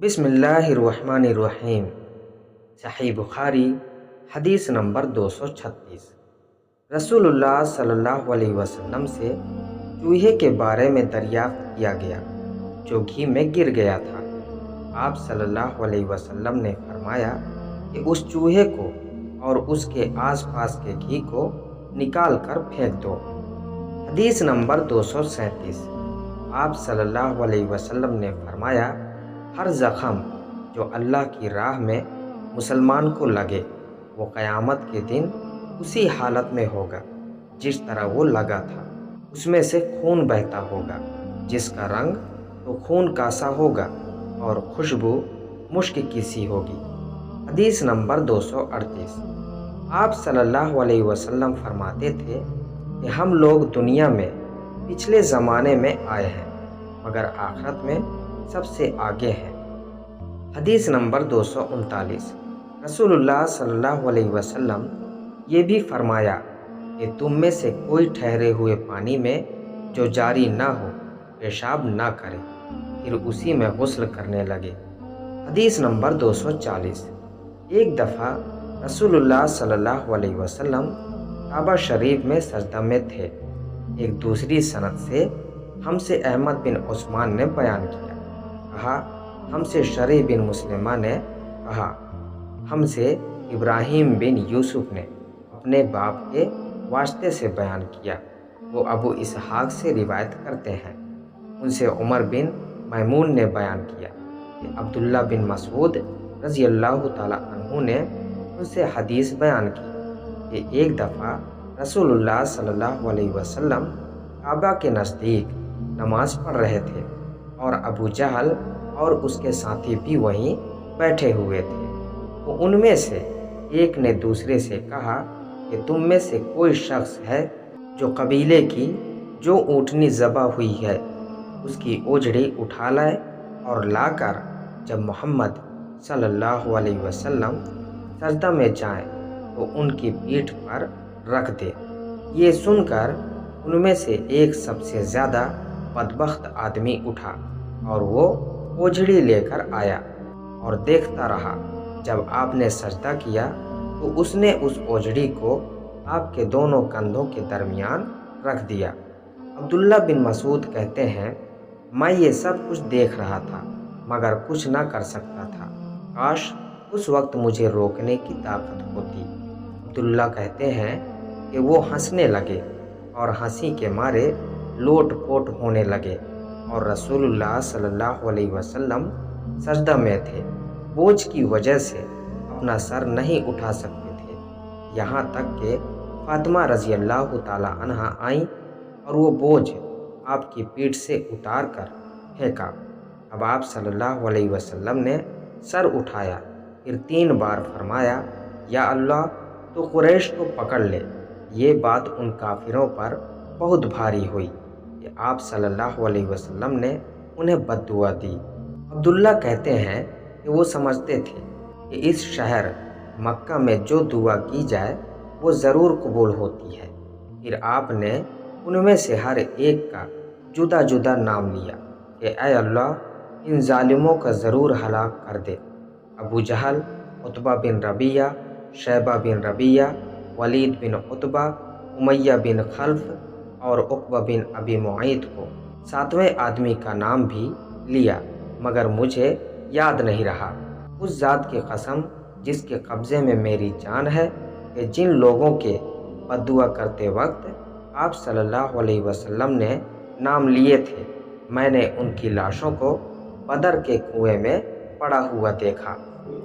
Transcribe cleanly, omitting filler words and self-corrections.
بسم اللہ الرحمن الرحیم۔ صحیح بخاری حدیث نمبر 236۔ رسول اللہ صلی اللہ علیہ وسلم سے چوہے کے بارے میں دریافت کیا گیا جو گھی میں گر گیا تھا۔ آپ صلی اللہ علیہ وسلم نے فرمایا کہ اس چوہے کو اور اس کے آس پاس کے گھی کو نکال کر پھینک دو۔ حدیث نمبر 237۔ آپ صلی اللہ علیہ وسلم نے فرمایا، ہر زخم جو اللہ کی راہ میں مسلمان کو لگے وہ قیامت کے دن اسی حالت میں ہوگا جس طرح وہ لگا تھا۔ اس میں سے خون بہتا ہوگا جس کا رنگ تو خون کا سا ہوگا اور خوشبو مشک کی سی ہوگی۔ حدیث نمبر 238۔ آپ صلی اللہ علیہ وسلم فرماتے تھے کہ ہم لوگ دنیا میں پچھلے زمانے میں آئے ہیں مگر آخرت میں سب سے آگے ہیں۔ حدیث نمبر 239۔ رسول اللہ صلی اللہ علیہ وسلم یہ بھی فرمایا کہ تم میں سے کوئی ٹھہرے ہوئے پانی میں جو جاری نہ ہو پیشاب نہ کرے پھر اسی میں غسل کرنے لگے۔ حدیث نمبر 240۔ ایک دفعہ رسول اللہ صلی اللہ علیہ وسلم کعبہ شریف میں سجدہ میں تھے۔ ایک دوسری سند سے ہم سے احمد بن عثمان نے بیان کیا، کہا ہم سے شریح بن مسلمہ نے کہا ہم سے ابراہیم بن یوسف نے اپنے باپ کے واسطے سے بیان کیا، وہ ابو اسحاق سے روایت کرتے ہیں۔ ان سے عمر بن میمون نے بیان کیا کہ عبداللہ بن مسعود رضی اللہ تعالی عنہ نے ان سے حدیث بیان کی کہ ایک دفعہ رسول اللہ صلی اللہ علیہ وسلم کعبہ کے نزدیک نماز پڑھ رہے تھے اور ابو جہل اور اس کے ساتھی بھی وہیں بیٹھے ہوئے تھے۔ تو ان میں سے ایک نے دوسرے سے کہا کہ تم میں سے کوئی شخص ہے جو قبیلے کی جو اونٹنی ذبح ہوئی ہے اس کی اوجڑی اٹھا لائے اور لا کر جب محمد صلی اللہ علیہ وسلم سجدہ میں جائیں تو ان کی پیٹھ پر رکھ دے۔ یہ سن کر ان میں سے ایک سب سے زیادہ بدبخت آدمی اٹھا اور وہ اوجھڑی لے کر آیا اور دیکھتا رہا۔ جب آپ نے سجدہ کیا تو اس نے اس اوجھڑی کو آپ کے دونوں کندھوں کے درمیان رکھ دیا۔ عبداللہ بن مسعود کہتے ہیں، میں یہ سب کچھ دیکھ رہا تھا مگر کچھ نہ کر سکتا تھا، کاش اس وقت مجھے روکنے کی طاقت ہوتی۔ عبداللہ کہتے ہیں کہ وہ ہنسنے لگے اور ہنسی کے مارے لوٹ پوٹ ہونے لگے اور رسول اللہ صلی اللہ علیہ وسلم سجدہ میں تھے، بوجھ کی وجہ سے اپنا سر نہیں اٹھا سکتے تھے، یہاں تک کہ فاطمہ رضی اللہ تعالی عنہا آئیں اور وہ بوجھ آپ کی پیٹھ سے اتار کر پھینکا۔ اب آپ صلی اللہ علیہ وسلم نے سر اٹھایا، پھر 3 بار فرمایا، یا اللہ تو قریش کو پکڑ لے۔ یہ بات ان کافروں پر بہت بھاری ہوئی کہ آپ صلی اللہ علیہ وسلم نے انہیں بد دعا دی۔ عبداللہ کہتے ہیں کہ وہ سمجھتے تھے کہ اس شہر مکہ میں جو دعا کی جائے وہ ضرور قبول ہوتی ہے۔ پھر آپ نے ان میں سے ہر ایک کا جدا جدا نام لیا کہ اے اللہ ان ظالموں کا ضرور ہلاک کر دے۔ ابو جہل، عتبہ بن ربیعہ، شیبہ بن ربیعہ، ولید بن عتبہ، امیہ بن خلف اور عقبہ بن ابی معیط کو 7ویں آدمی کا نام بھی لیا مگر مجھے یاد نہیں رہا۔ اس ذات کی قسم جس کے قبضے میں میری جان ہے کہ جن لوگوں کے بد دعا کرتے وقت آپ صلی اللہ علیہ وسلم نے نام لیے تھے، میں نے ان کی لاشوں کو بدر کے کنویں میں پڑا ہوا دیکھا۔